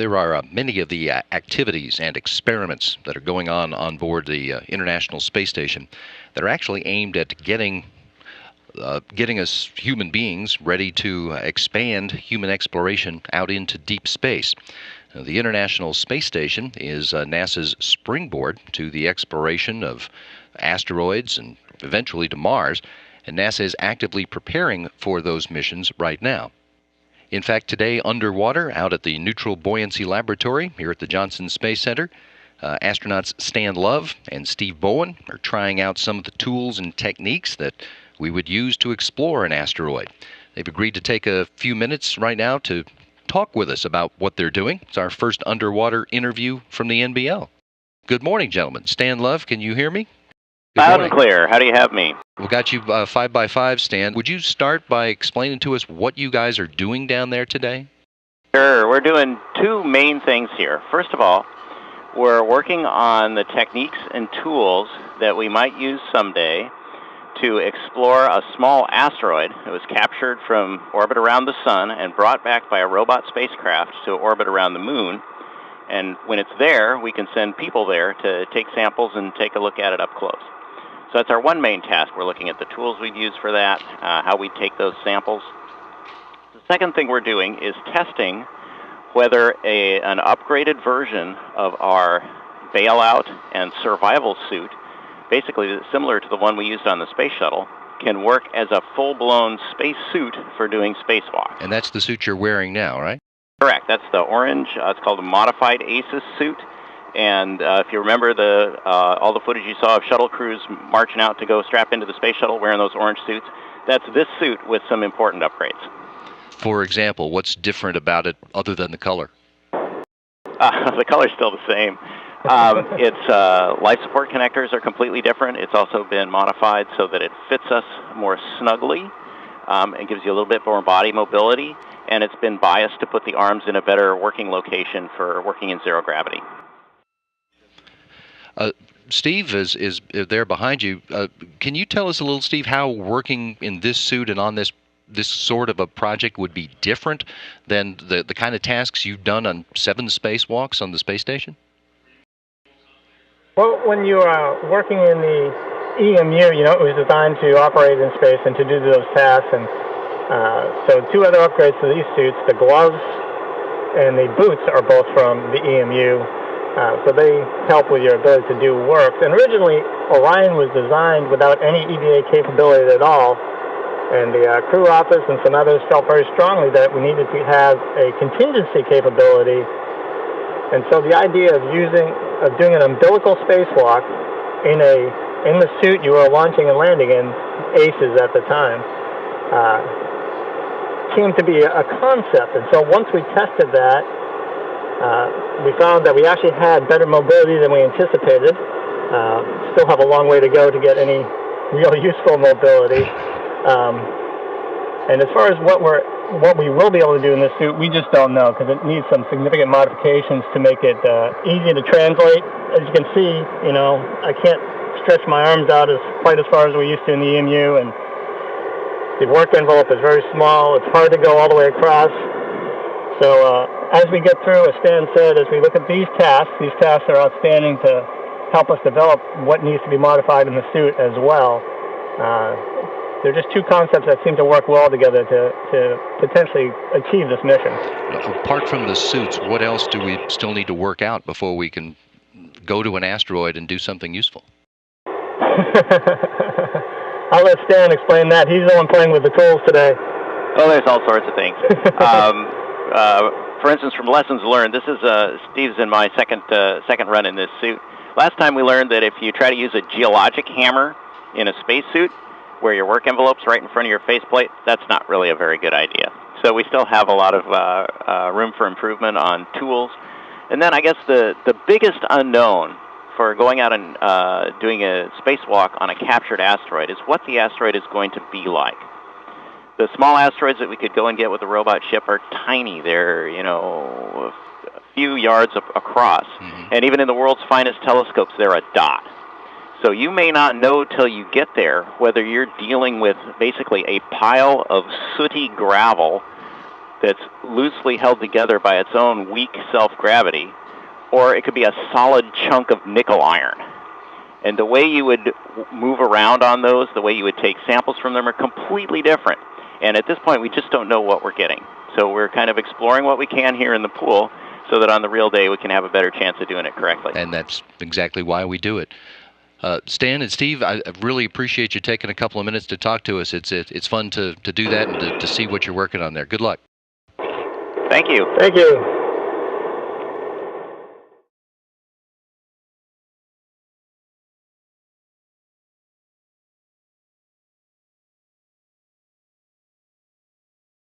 There are many of the activities and experiments that are going on board the International Space Station that are actually aimed at getting us human beings ready to expand human exploration out into deep space. The International Space Station is NASA's springboard to the exploration of asteroids and eventually to Mars, and NASA is actively preparing for those missions right now. In fact, today, underwater, out at the Neutral Buoyancy Laboratory here at the Johnson Space Center, astronauts Stan Love and Steve Bowen are trying out some of the tools and techniques that we would use to explore an asteroid. They've agreed to take a few minutes right now to talk with us about what they're doing. It's our first underwater interview from the NBL. Good morning, gentlemen. Stan Love, can you hear me? Loud and clear. How do you have me? We've got you 5x5, Stan. Would you start by explaining to us what you guys are doing down there today? Sure. We're doing two main things here. First of all, we're working on the techniques and tools that we might use someday to explore a small asteroid that was captured from orbit around the sun and brought back by a robot spacecraft to orbit around the moon. And when it's there, we can send people there to take samples and take a look at it up close. So that's our one main task. We're looking at the tools we'd use for that, how we take those samples. The second thing we're doing is testing whether an upgraded version of our bailout and survival suit, basically similar to the one we used on the space shuttle, can work as a full-blown space suit for doing spacewalks. And that's the suit you're wearing now, right? Correct. That's the orange. It's called a modified ACES suit. And if you remember all the footage you saw of shuttle crews marching out to go strap into the space shuttle wearing those orange suits, that's this suit with some important upgrades. For example, what's different about it other than the color? The color's still the same. Its life support connectors are completely different. It's also been modified so that it fits us more snugly and gives you a little bit more body mobility. And it's been biased to put the arms in a better working location for working in zero gravity. Steve is there behind you. Can you tell us a little, Steve, how working in this suit and on this sort of a project would be different than the kind of tasks you've done on 7 spacewalks on the space station? Well, when you are working in the EMU, it was designed to operate in space and to do those tasks. And so 2 other upgrades to these suits, the gloves and the boots, are both from the EMU. So they help with your ability to do work. And originally, Orion was designed without any EVA capability at all. And the crew office and some others felt very strongly that we needed to have a contingency capability. And so the idea of doing an umbilical spacewalk in the suit you were launching and landing in, ACES at the time, came to be a concept. And so once we tested that, we found that we actually had better mobility than we anticipated. Still have a long way to go to get any real useful mobility. And as far as what we will be able to do in this suit, we just don't know, because it needs some significant modifications to make it easy to translate. As you can see, I can't stretch my arms out quite as far as we used to in the EMU, and the work envelope is very small. It's hard to go all the way across. So as we get through, as Stan said, as we look at these tasks are outstanding to help us develop what needs to be modified in the suit as well. They're just 2 concepts that seem to work well together to potentially achieve this mission. Apart from the suits, what else do we still need to work out before we can go to an asteroid and do something useful? I'll let Stan explain that. He's the one playing with the tools today. Oh, there's all sorts of things. For instance, from lessons learned, this is Steve's and my second run in this suit. Last time we learned that if you try to use a geologic hammer in a spacesuit, where your work envelope's right in front of your faceplate, that's not really a very good idea. So we still have a lot of room for improvement on tools. And then I guess the biggest unknown for going out and doing a spacewalk on a captured asteroid is what the asteroid is going to be like. The small asteroids that we could go and get with a robot ship are tiny. They're, a few yards across. Mm-hmm. And even in the world's finest telescopes, they're a dot. So you may not know till you get there whether you're dealing with basically a pile of sooty gravel that's loosely held together by its own weak self-gravity, or it could be a solid chunk of nickel iron. And the way you would move around on those, the way you would take samples from them are completely different. And at this point, we just don't know what we're getting. So we're kind of exploring what we can here in the pool so that on the real day we can have a better chance of doing it correctly. And that's exactly why we do it. Stan and Steve, I really appreciate you taking a couple of minutes to talk to us. It's fun to do that and to see what you're working on there. Good luck. Thank you. Thank you.